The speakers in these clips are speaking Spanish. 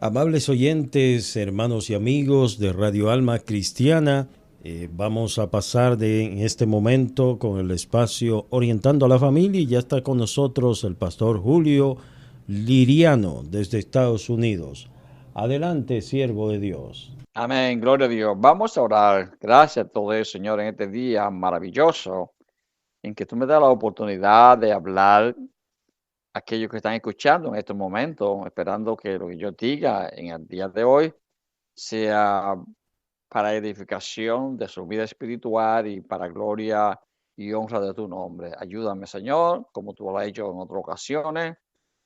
Amables oyentes, hermanos y amigos de Radio Alma Cristiana, vamos a pasar en este momento con el espacio Orientando a la Familia y ya está con nosotros el pastor Julio Liriano desde Estados Unidos. Adelante, siervo de Dios. Amén, gloria a Dios. Vamos a orar. Gracias a todo eso, Señor, en este día maravilloso en que tú me das la oportunidad de hablar a aquellos que están escuchando en estos momentos, esperando que lo que yo diga en el día de hoy sea para edificación de su vida espiritual y para gloria y honra de tu nombre. Ayúdame, Señor, como tú lo has hecho en otras ocasiones,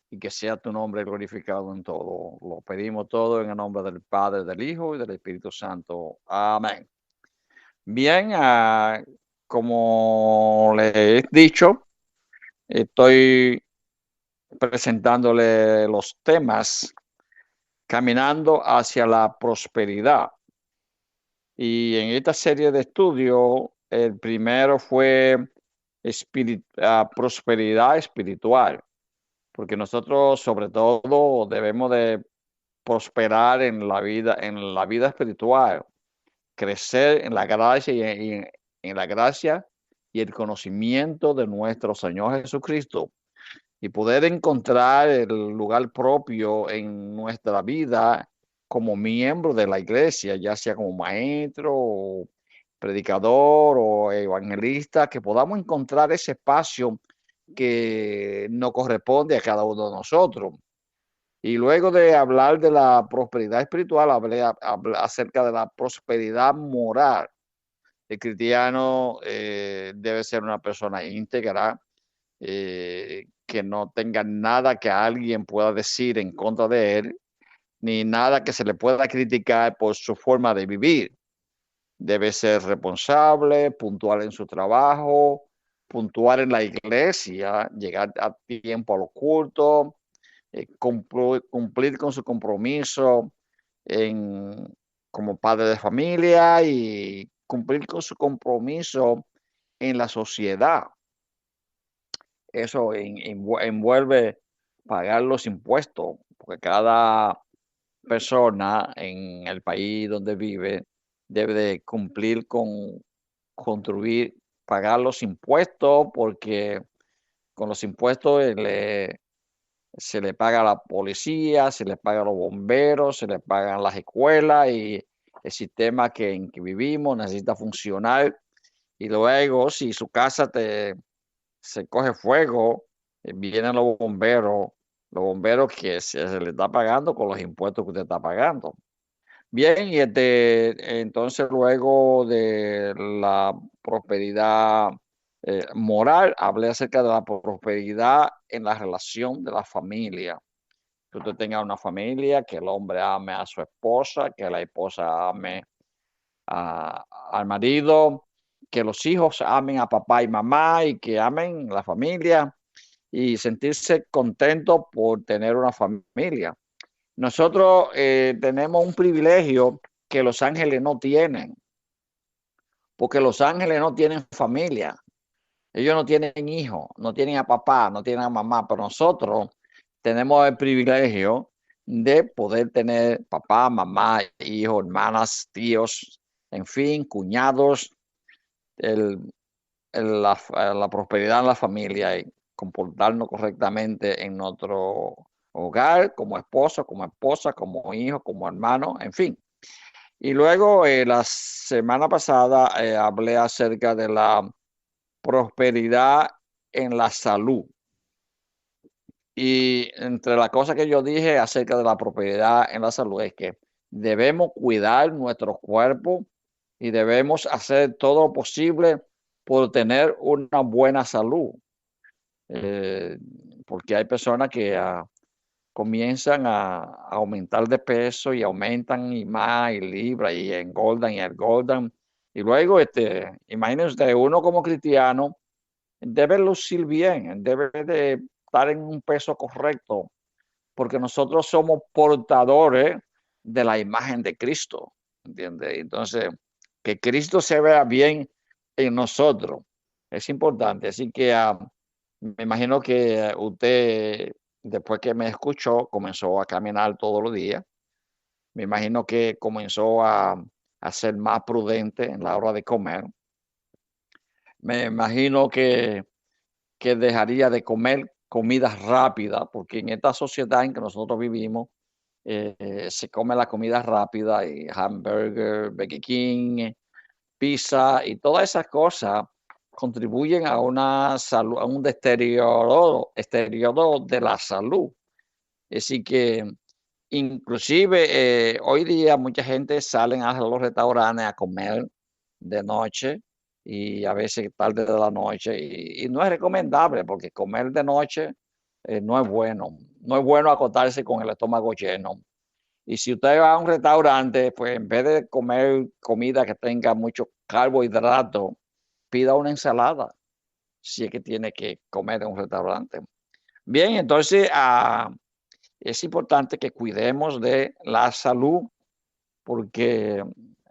y que sea tu nombre glorificado en todo. Lo pedimos todo en el nombre del Padre, del Hijo y del Espíritu Santo. Amén. Bien, como le he dicho, estoy presentándole los temas caminando hacia la prosperidad. Y en esta serie de estudios, el primero fue prosperidad espiritual, porque nosotros sobre todo debemos de prosperar en la vida espiritual, crecer en la gracia en la gracia y el conocimiento de nuestro Señor Jesucristo y poder encontrar el lugar propio en nuestra vida como miembro de la iglesia, ya sea como maestro o predicador o evangelista, que podamos encontrar ese espacio que nos corresponde a cada uno de nosotros. Y luego de hablar de la prosperidad espiritual, hablé acerca de la prosperidad moral. El cristiano debe ser una persona íntegra, que no tenga nada que alguien pueda decir en contra de él, ni nada que se le pueda criticar por su forma de vivir. Debe ser responsable, puntual en su trabajo, puntual en la iglesia, llegar a tiempo a los cultos, cumplir con su compromiso en, como padre de familia y cumplir con su compromiso en la sociedad. Eso envuelve pagar los impuestos, porque cada persona en el país donde vive debe de cumplir con contribuir, pagar los impuestos, porque con los impuestos se le paga a la policía, se le paga a los bomberos, se le pagan las escuelas y el sistema en que vivimos necesita funcionar. Y luego, si su casa se coge fuego, vienen los bomberos que se le está pagando con los impuestos que usted está pagando. Bien, y entonces luego de la prosperidad moral, hablé acerca de la prosperidad en la relación de la familia. Que usted tenga una familia, que el hombre ame a su esposa, que la esposa ame al marido, que los hijos amen a papá y mamá y que amen la familia y sentirse contentos por tener una familia. Nosotros tenemos un privilegio que los ángeles no tienen, porque los ángeles no tienen familia. Ellos no tienen hijos, no tienen a papá, no tienen a mamá, pero nosotros tenemos el privilegio de poder tener papá, mamá, hijos, hermanas, tíos, en fin, cuñados, el, la prosperidad en la familia y comportarnos correctamente en nuestro hogar, como esposo, como esposa, como hijo, como hermano, en fin. Y luego, la semana pasada, hablé acerca de la prosperidad en la salud. Y entre las cosas que yo dije acerca de la prosperidad en la salud es que debemos cuidar nuestro cuerpo y debemos hacer todo lo posible por tener una buena salud. Eh, Porque hay personas que comienzan a aumentar de peso y aumentan y más y libra y engordan. Y luego, imagínense usted, uno como cristiano debe lucir bien, debe de estar en un peso correcto, porque nosotros somos portadores de la imagen de Cristo, ¿entiende? Entonces, que Cristo se vea bien en nosotros es importante. Así que me imagino que usted, después que me escuchó, comenzó a caminar todos los días Me imagino que comenzó a ser más prudente en la hora de comer. Me imagino que dejaría de comer comida rápida, porque en esta sociedad en que nosotros vivimos, se come la comida rápida y hamburger, Burger King, pizza y todas esas cosas contribuyen a una salud, a un deterioro de la salud. Así que inclusive hoy día mucha gente salen a los restaurantes a comer de noche y a veces tarde de la noche y no es recomendable porque comer de noche no es bueno. No es bueno acostarse con el estómago lleno. Y si usted va a un restaurante, pues en vez de comer comida que tenga mucho carbohidrato, pida una ensalada, si es que tiene que comer en un restaurante. Bien, entonces es importante que cuidemos de la salud, porque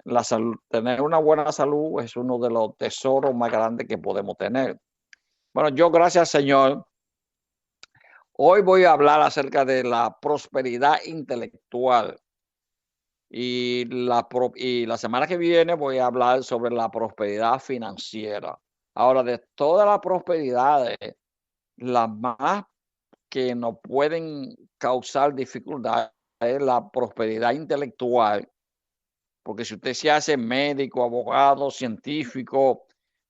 la salud, tener una buena salud es uno de los tesoros más grandes que podemos tener. Bueno, yo gracias Señor, hoy voy a hablar acerca de la prosperidad intelectual. Y la semana que viene voy a hablar sobre la prosperidad financiera. Ahora, de todas las prosperidades, las más que nos pueden causar dificultad es la prosperidad intelectual, porque si usted se hace médico, abogado, científico,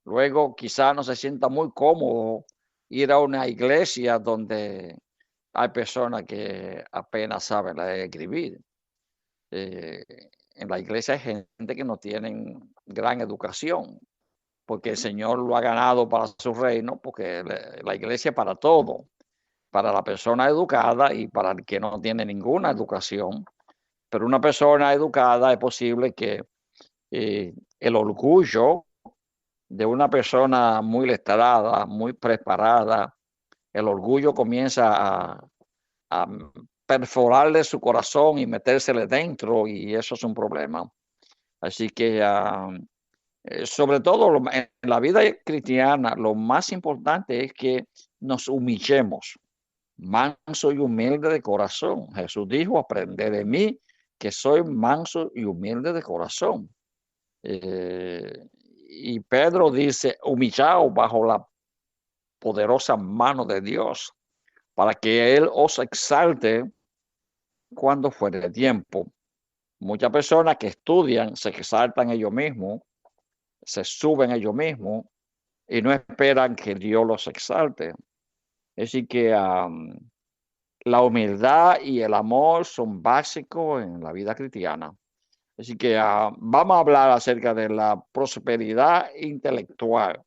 luego quizás no se sienta muy cómodo ir a una iglesia donde hay personas que apenas saben leer y escribir. Eh, en la iglesia hay gente que no tienen gran educación, porque el Señor lo ha ganado para su reino, porque la iglesia es para todo, para la persona educada y para el que no tiene ninguna educación. Pero una persona educada es posible que el orgullo de una persona muy letrada, muy preparada, el orgullo comienza a perforarle su corazón y metérsele dentro y eso es un problema. Así que sobre todo en la vida cristiana, lo más importante es que nos humillemos, manso y humilde de corazón. Jesús dijo, aprended de mí, que soy manso y humilde de corazón. Y Pedro dice, humillaos bajo la poderosa mano de Dios, para que Él os exalte cuando fuere tiempo. Muchas personas que estudian se exaltan ellos mismos, se suben ellos mismos y no esperan que Dios los exalte. Así que la humildad y el amor son básicos en la vida cristiana. Así que vamos a hablar acerca de la prosperidad intelectual.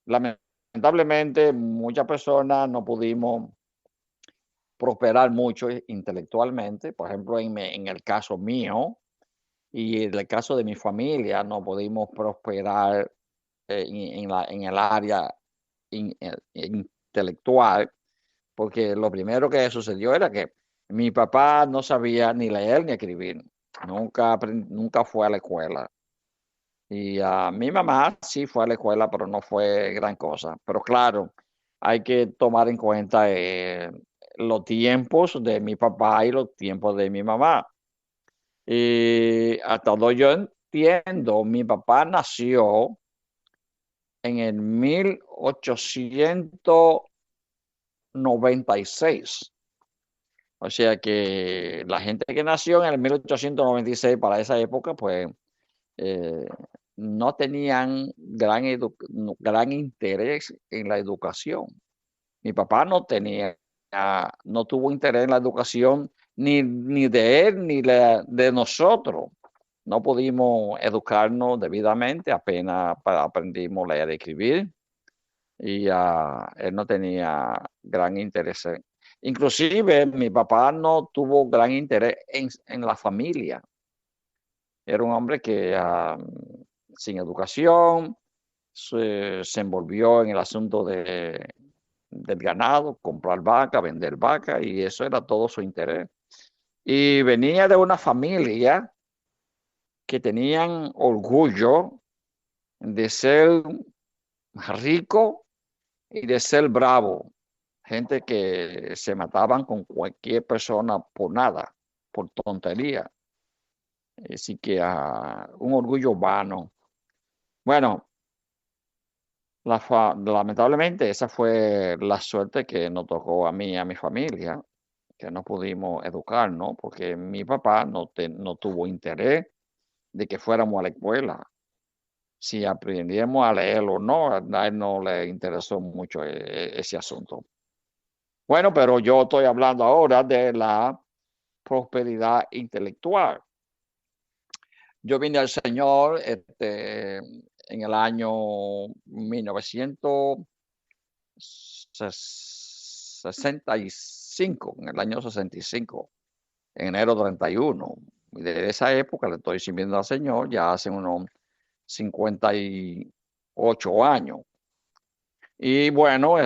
Lamentablemente, muchas personas no pudimos prosperar mucho intelectualmente. Por ejemplo, en el caso mío y en el caso de mi familia, no pudimos prosperar en el área intelectual, porque lo primero que sucedió era que mi papá no sabía ni leer ni escribir, nunca fue a la escuela. Y mi mamá sí fue a la escuela, pero no fue gran cosa. Pero claro, hay que tomar en cuenta los tiempos de mi papá y los tiempos de mi mamá. Y hasta donde yo entiendo, mi papá nació en el 1896. O sea que la gente que nació en el 1896 para esa época, pues eh, no tenían gran interés en la educación. Mi papá no tuvo interés en la educación ni de él ni de nosotros. No pudimos educarnos debidamente, apenas aprendimos a leer y escribir y él no tenía gran interés. Inclusive mi papá no tuvo gran interés en la familia. Era un hombre que sin educación se envolvió en el asunto del ganado, comprar vaca, vender vaca, y eso era todo su interés. Y venía de una familia que tenían orgullo de ser rico y de ser bravo. Gente que se mataban con cualquier persona por nada, por tontería. Así que un orgullo vano. Bueno, lamentablemente esa fue la suerte que nos tocó a mí y a mi familia, que no pudimos educarnos porque mi papá no tuvo interés de que fuéramos a la escuela. Si aprendíamos a leer o no, a él no le interesó mucho ese asunto. Bueno, pero yo estoy hablando ahora de la prosperidad intelectual. Yo vine al Señor en el año 1965, en el año 65, en enero 31. Y desde esa época le estoy sirviendo al Señor, ya hace unos 58 años. Y bueno,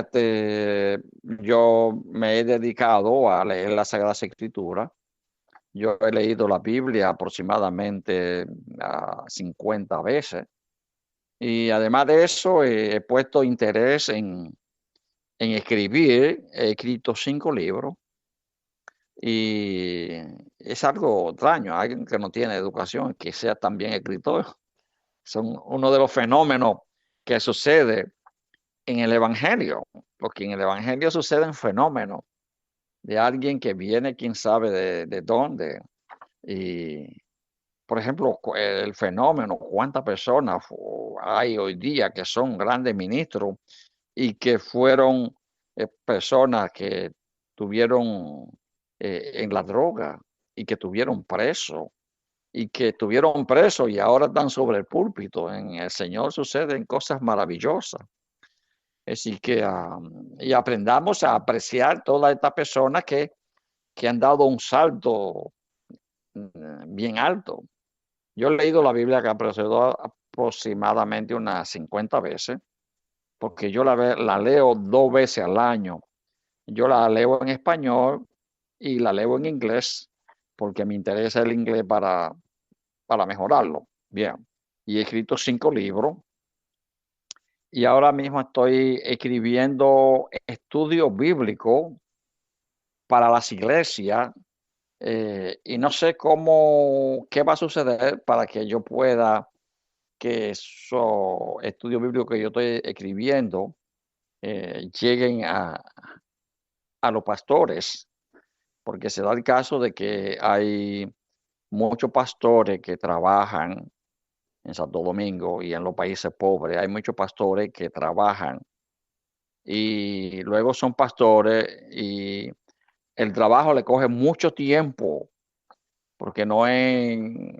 yo me he dedicado a leer la Sagrada Escritura. Yo he leído la Biblia aproximadamente 50 veces. Y además de eso, he puesto interés en escribir. He escrito 5 libros. Y es algo extraño, alguien que no tiene educación, que sea también escritor. Son uno de los fenómenos que sucede en el Evangelio, porque en el Evangelio suceden fenómenos de alguien que viene, quién sabe de dónde. Y, por ejemplo, el fenómeno, cuántas personas hay hoy día que son grandes ministros y que fueron personas que tuvieron en la droga y que tuvieron preso y ahora están sobre el púlpito. En el Señor suceden cosas maravillosas. Así que y aprendamos a apreciar todas estas personas que han dado un salto bien alto. Yo he leído la Biblia que aproximadamente unas 50 veces, porque yo la leo 2 veces al año. Yo la leo en español y la leo en inglés, porque me interesa el inglés para mejorarlo. Bien, y he escrito 5 libros. Y ahora mismo estoy escribiendo estudios bíblicos para las iglesias. Y no sé qué va a suceder para que yo pueda que esos estudios bíblicos que yo estoy escribiendo lleguen a los pastores, porque se da el caso de que hay muchos pastores que trabajan en Santo Domingo y en los países pobres. Hay muchos pastores que trabajan y luego son pastores y el trabajo le coge mucho tiempo, porque no es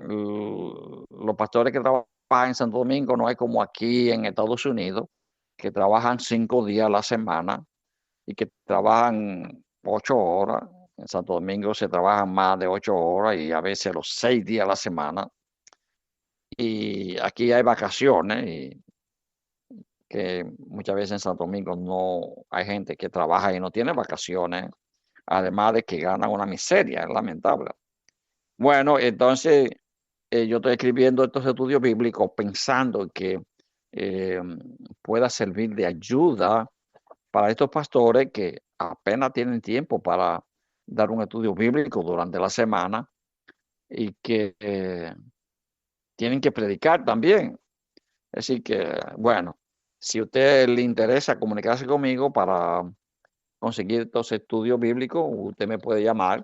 los pastores que trabajan en Santo Domingo no es como aquí en Estados Unidos, que trabajan 5 días a la semana y que trabajan 8 horas. En Santo Domingo se trabajan más de 8 horas y a veces los 6 días a la semana. Y aquí hay vacaciones y que muchas veces en Santo Domingo no hay gente que trabaja y no tiene vacaciones, además de que ganan una miseria, es lamentable. Bueno, entonces yo estoy escribiendo estos estudios bíblicos pensando que eh, pueda servir de ayuda para estos pastores que apenas tienen tiempo para dar un estudio bíblico durante la semana y que tienen que predicar también. Así que, bueno, si a usted le interesa comunicarse conmigo para conseguir estos estudios bíblicos, usted me puede llamar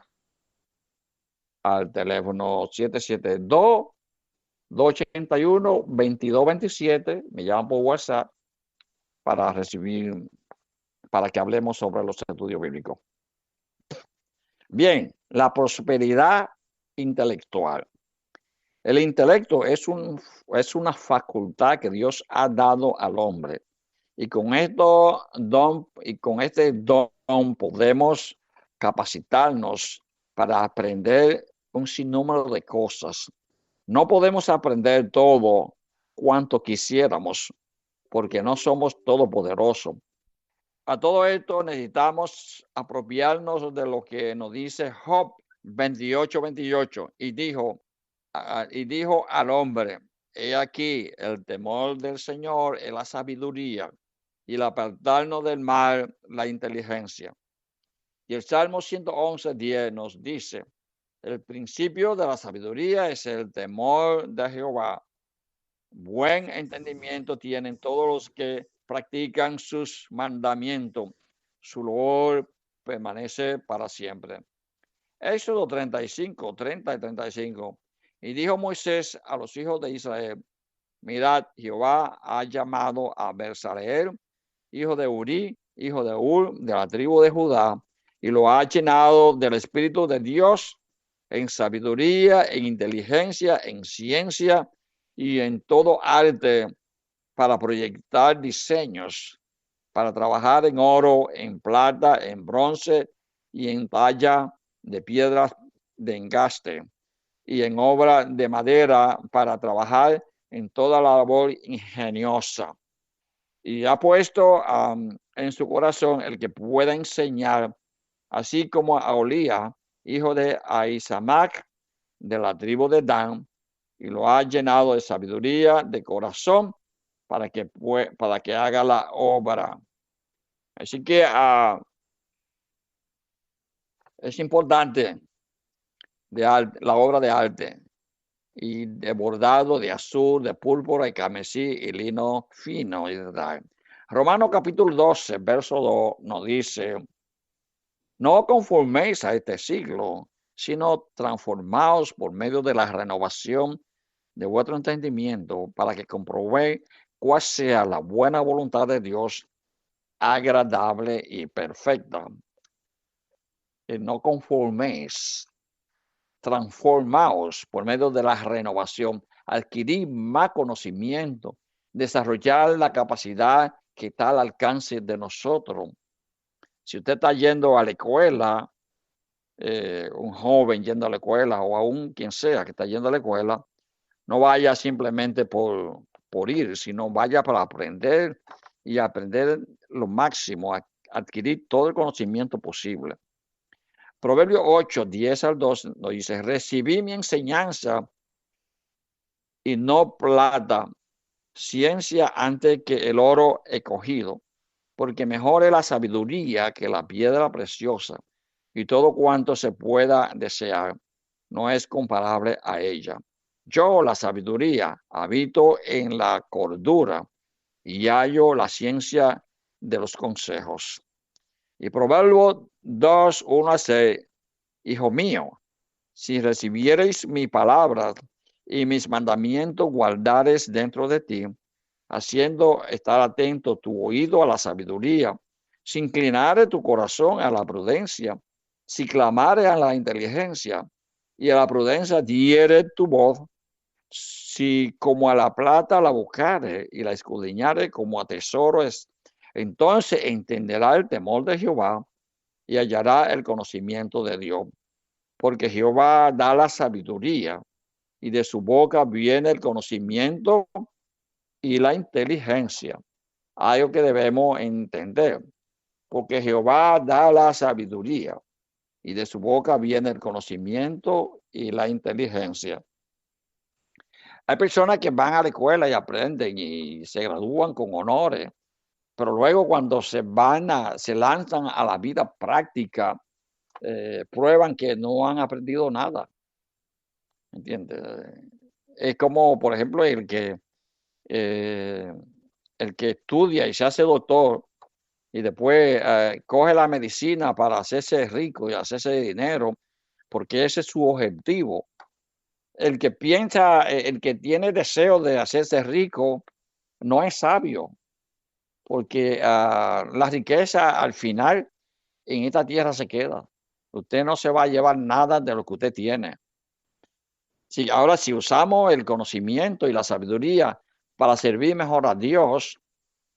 al teléfono 772-281-2227. Me llaman por WhatsApp para para que hablemos sobre los estudios bíblicos. Bien, la prosperidad intelectual. El intelecto es una facultad que Dios ha dado al hombre. Y con este don podemos capacitarnos para aprender un sinnúmero de cosas. No podemos aprender todo cuanto quisiéramos, porque no somos todopoderosos. A todo esto necesitamos apropiarnos de lo que nos dice Job 28:28 y dijo al hombre: he aquí, el temor del Señor es la sabiduría, y el apartarnos del mal la inteligencia. Y el Salmo 111:10 nos dice: El principio de la sabiduría es el temor de Jehová. Buen entendimiento tienen todos los que practican sus mandamientos. Su loor permanece para siempre. Éxodo 35, 30 y 35. Y dijo Moisés a los hijos de Israel: mirad, Jehová ha llamado a Bezaleel, hijo de Uri, hijo de Ur, de la tribu de Judá, y lo ha llenado del Espíritu de Dios en sabiduría, en inteligencia, en ciencia y en todo arte, para proyectar diseños, para trabajar en oro, en plata, en bronce y en talla de piedras de engaste, y en obra de madera, para trabajar en toda la labor ingeniosa. Y ha puesto en su corazón el que pueda enseñar, así como a Olía, hijo de Ahisamac, de la tribu de Dan, y lo ha llenado de sabiduría de corazón para que haga la obra. Así que es importante la obra de arte, y de bordado, de azul, de púrpura y carmesí y lino fino. Romanos capítulo 12, verso 2 nos dice: no conforméis a este siglo, sino transformaos por medio de la renovación de vuestro entendimiento, para que comprobéis cuál sea la buena voluntad de Dios, agradable y perfecta. Y no conforméis, transformaos por medio de la renovación, adquirir más conocimiento, desarrollar la capacidad que está al alcance de nosotros. Si usted está yendo a la escuela, un joven yendo a la escuela, o aún quien sea que está yendo a la escuela, no vaya simplemente por ir, sino vaya para aprender, y aprender lo máximo, adquirir todo el conocimiento posible. Proverbio 8, 10 al 12 nos dice: recibí mi enseñanza y no plata, ciencia antes que el oro he cogido, porque mejor es la sabiduría que la piedra preciosa, y todo cuanto se pueda desear no es comparable a ella. Yo, la sabiduría, habito en la cordura, y hallo la ciencia de los consejos. Y Proverbio 2, 1 a 6, hijo mío, si recibiereis mi palabra y mis mandamientos guardares dentro de ti, haciendo estar atento tu oído a la sabiduría, si inclinare tu corazón a la prudencia, si clamare a la inteligencia, y a la prudencia diere tu voz, si como a la plata la buscare y la escudriñare como a tesoros, entonces entenderá el temor de Jehová y hallará el conocimiento de Dios. Porque Jehová da la sabiduría, y de su boca viene el conocimiento y la inteligencia. Algo que debemos entender, porque Jehová da la sabiduría, y de su boca viene el conocimiento y la inteligencia. Hay personas que van a la escuela y aprenden y se gradúan con honores, pero luego cuando se lanzan a la vida práctica, prueban que no han aprendido nada. ¿Entiendes? Es como, por ejemplo, eh, el que estudia y se hace doctor, y después coge la medicina para hacerse rico y hacerse dinero, porque ese es su objetivo. El que piensa, el que tiene deseo de hacerse rico, no es sabio, porque la riqueza al final en esta tierra se queda. Usted no se va a llevar nada de lo que usted tiene. Sí, ahora, si usamos el conocimiento y la sabiduría para servir mejor a Dios,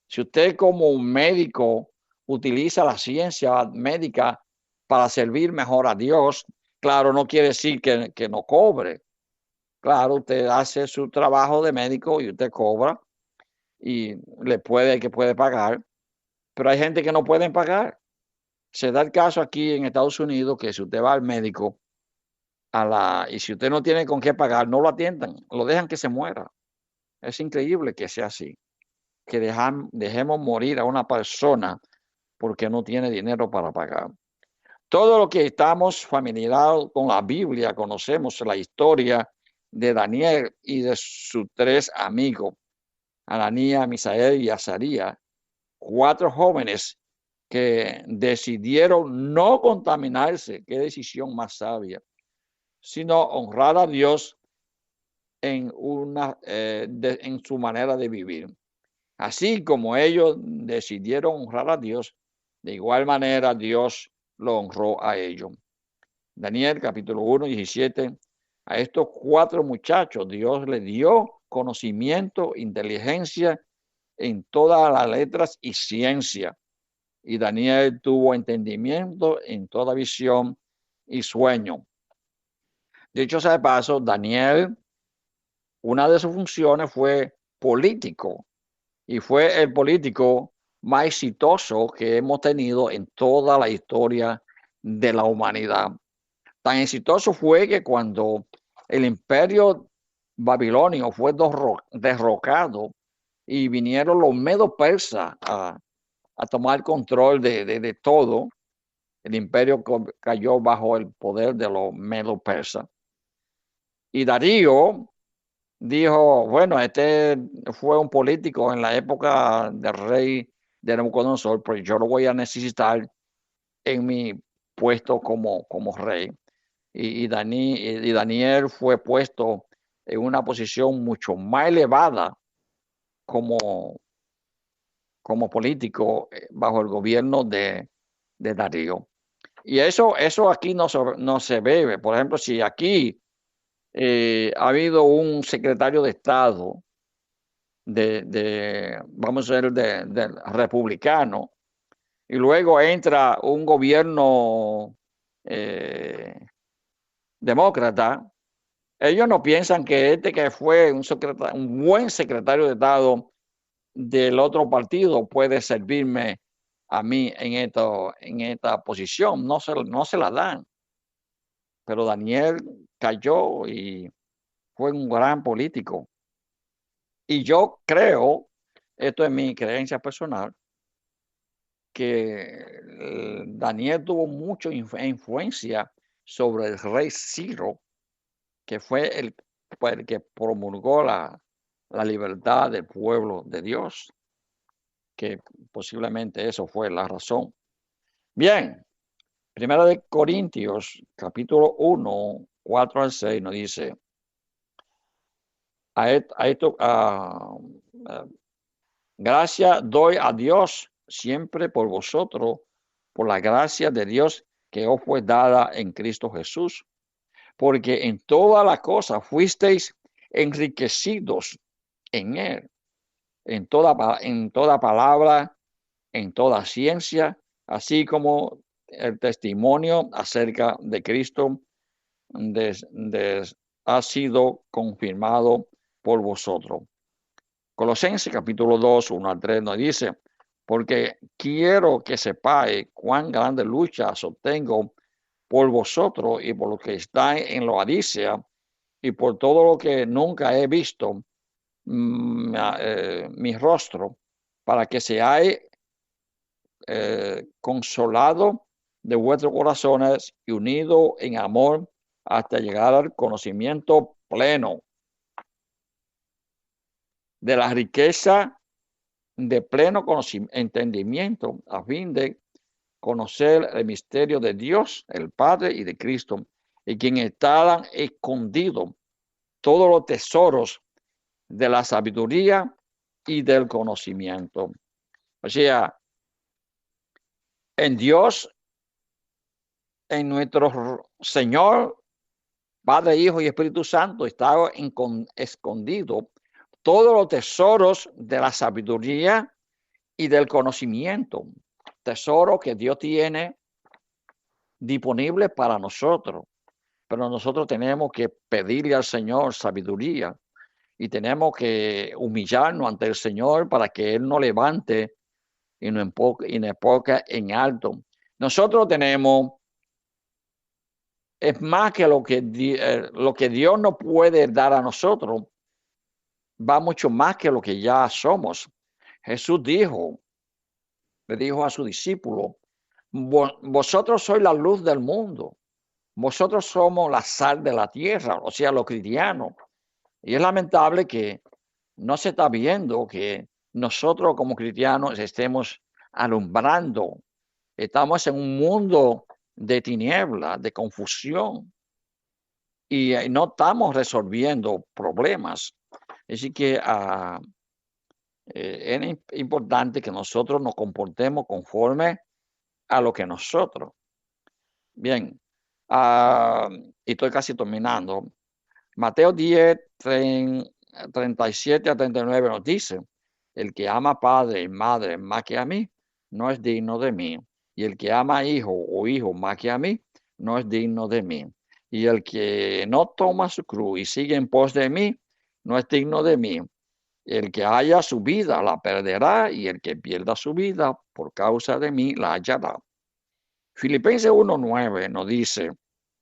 si usted como un médico utiliza la ciencia médica para servir mejor a Dios, claro, no quiere decir que no cobre. Claro, usted hace su trabajo de médico y usted cobra, y que puede pagar, pero hay gente que no pueden pagar. Se da el caso aquí en Estados Unidos que si usted va al médico y si usted no tiene con qué pagar, no lo atiendan, lo dejan que se muera. Es increíble que sea así, que dejemos morir a una persona porque no tiene dinero para pagar. Todo lo que estamos familiarizados con la Biblia, conocemos la historia de Daniel y de sus tres amigos, Ananías, Misael y Azarías, cuatro jóvenes que decidieron no contaminarse, qué decisión más sabia, sino honrar a Dios en su manera de vivir. Así como ellos decidieron honrar a Dios, de igual manera Dios lo honró a ellos. Daniel capítulo 1, 17. A estos cuatro muchachos Dios les dio conocimiento, inteligencia en todas las letras y ciencia. Y Daniel tuvo entendimiento en toda visión y sueño. Dicho sea de paso, Daniel, una de sus funciones fue político, y fue el político más exitoso que hemos tenido en toda la historia de la humanidad. Tan exitoso fue que cuando el imperio babilonio fue derrocado y vinieron los medos persas a tomar control de todo, el imperio cayó bajo el poder de los medos persas. Y Darío dijo, bueno, este fue un político en la época del rey de Nabucodonosor, pero yo lo voy a necesitar en mi puesto como rey. Y Daniel fue puesto en una posición mucho más elevada como, como político bajo el gobierno de Darío. Y eso aquí no se ve. Por ejemplo, si aquí ha habido un secretario de Estado vamos a ser, del republicano, y luego entra un gobierno demócrata, ellos no piensan que que fue un buen secretario de Estado del otro partido puede servirme a mí en esta posición. No se la dan. Pero Daniel cayó y fue un gran político. Y yo creo, esto es mi creencia personal, que Daniel tuvo mucha influencia sobre el rey Ciro, que fue el que promulgó la libertad del pueblo de Dios, que posiblemente eso fue la razón. Bien, Primera de Corintios, capítulo 1, 4 al 6, nos dice, gracias doy a Dios siempre por vosotros, por la gracia de Dios que os fue dada en Cristo Jesús, porque en todas las cosas fuisteis enriquecidos en Él, en toda palabra, en toda ciencia, así como el testimonio acerca de Cristo ha sido confirmado por vosotros. Colosenses capítulo 2, 1 al 3 nos dice, porque quiero que sepáis cuán grande lucha sostengo por vosotros y por lo que está en Laodicea y por todo lo que nunca he visto mi rostro, para que seáis consolado de vuestros corazones y unido en amor hasta llegar al conocimiento pleno de la riqueza de pleno entendimiento, a fin de conocer el misterio de Dios, el Padre y de Cristo, y quien estaban escondidos todos los tesoros de la sabiduría y del conocimiento. O sea, en Dios, en nuestro Señor, Padre, Hijo y Espíritu Santo, estaba escondido todos los tesoros de la sabiduría y del conocimiento. Tesoro que Dios tiene disponible para nosotros. Pero nosotros tenemos que pedirle al Señor sabiduría y tenemos que humillarnos ante el Señor para que Él nos levante y nos ponga en alto. Nosotros tenemos, es más que lo que Dios nos puede dar a nosotros, va mucho más que lo que ya somos. Jesús le dijo a su discípulo, Vosotros sois la luz del mundo. Vosotros somos la sal de la tierra, o sea, los cristianos. Y es lamentable que no se está viendo que nosotros como cristianos estemos alumbrando. Estamos en un mundo de tinieblas, de confusión, y no estamos resolviendo problemas. Así que es importante que nosotros nos comportemos conforme a lo que nosotros. Bien, y estoy casi terminando. Mateo 10, 37 a 39 nos dice, el que ama a padre y madre más que a mí, no es digno de mí. Y el que ama a hijo o hijo más que a mí, no es digno de mí. Y el que no toma su cruz y sigue en pos de mí, no es digno de mí. El que haya su vida la perderá, y el que pierda su vida por causa de mí la hallará. Filipenses 1:9 nos dice,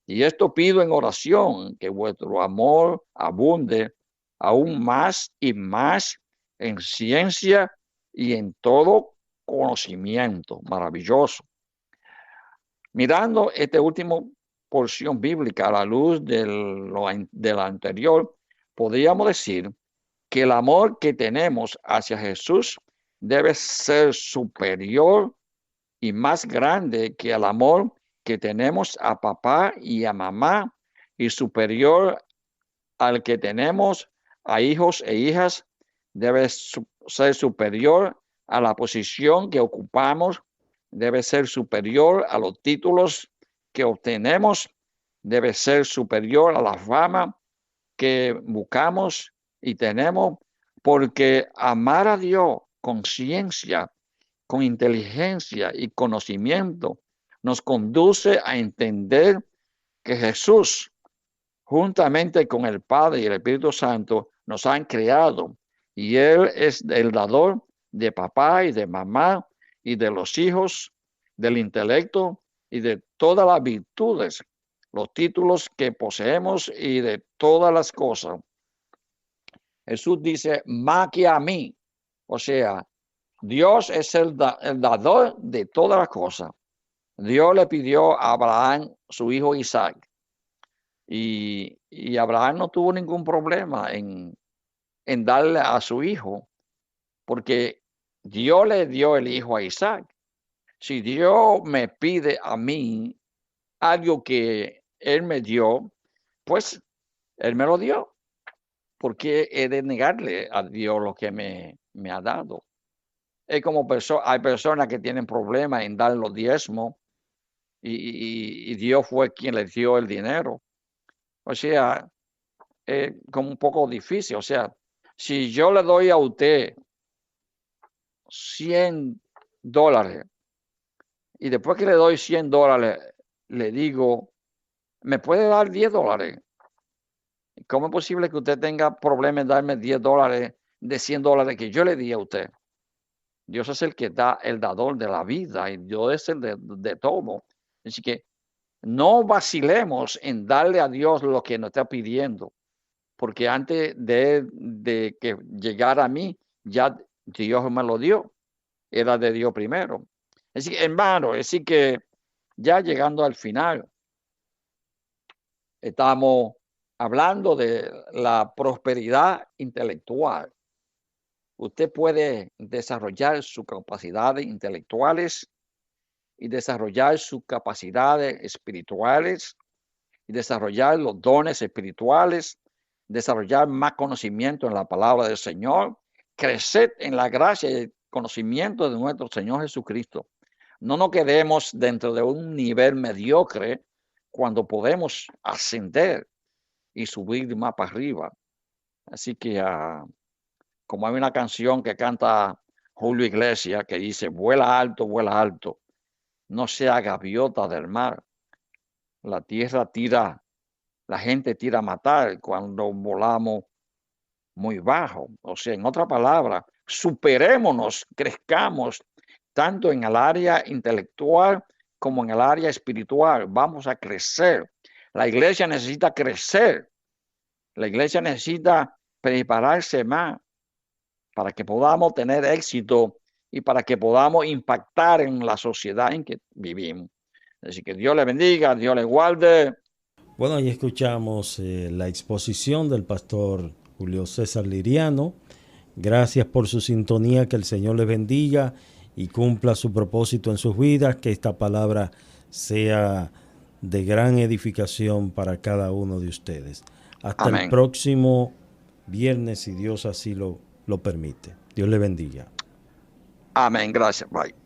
y esto pido en oración, que vuestro amor abunde aún más y más en ciencia y en todo conocimiento. Maravilloso. Mirando esta última porción bíblica a la luz de la anterior, podríamos decir que el amor que tenemos hacia Jesús debe ser superior y más grande que el amor que tenemos a papá y a mamá, y superior al que tenemos a hijos e hijas. Debe ser superior a la posición que ocupamos, debe ser superior a los títulos que obtenemos, debe ser superior a la fama que buscamos y tenemos, porque amar a Dios con ciencia, con inteligencia y conocimiento, nos conduce a entender que Jesús, juntamente con el Padre y el Espíritu Santo, nos han creado, y Él es el dador de papá y de mamá y de los hijos, del intelecto y de todas las virtudes, los títulos que poseemos y de todas las cosas. Jesús dice, más que a mí, o sea, Dios es el dador de todas las cosas. Dios le pidió a Abraham su hijo Isaac, y Abraham no tuvo ningún problema en darle a su hijo, porque Dios le dio el hijo a Isaac. Si Dios me pide a mí algo que Él me dio, pues Él me lo dio. ¿Por qué he de negarle a Dios lo que me ha dado? Es como hay personas que tienen problemas en dar los diezmos, y Dios fue quien les dio el dinero. O sea, es como un poco difícil. O sea, si yo le doy a usted $100 y después que le doy $100, le digo, ¿me puede dar $10? ¿Cómo es posible que usted tenga problemas en darme $10 de $100 que yo le di a usted? Dios es el que da, el dador de la vida, y Dios es el de todo. Así que no vacilemos en darle a Dios lo que nos está pidiendo, porque antes de que llegara a mí, ya Dios me lo dio. Era de Dios primero. Así que, hermano, así que ya llegando al final, estamos hablando de la prosperidad intelectual. Usted puede desarrollar sus capacidades intelectuales y desarrollar sus capacidades espirituales y desarrollar los dones espirituales, desarrollar más conocimiento en la palabra del Señor, crecer en la gracia y el conocimiento de nuestro Señor Jesucristo. No nos quedemos dentro de un nivel mediocre cuando podemos ascender y subir más para arriba. Así que, como hay una canción que canta Julio Iglesias que dice, vuela alto, no sea gaviota del mar. La tierra tira, la gente tira a matar cuando volamos muy bajo. O sea, en otra palabra, superémonos, crezcamos tanto en el área intelectual como en el área espiritual. Vamos a crecer. La iglesia necesita crecer. La iglesia necesita prepararse más para que podamos tener éxito y para que podamos impactar en la sociedad en que vivimos. Así que Dios le bendiga, Dios le guarde. Bueno, ahí escuchamos la exposición del pastor Julio César Liriano. Gracias por su sintonía, que el Señor les bendiga y cumpla su propósito en sus vidas, que esta palabra sea de gran edificación para cada uno de ustedes. Hasta el Amén. próximo viernes, si Dios así lo permite. Dios le bendiga. Amén. Gracias. Bye.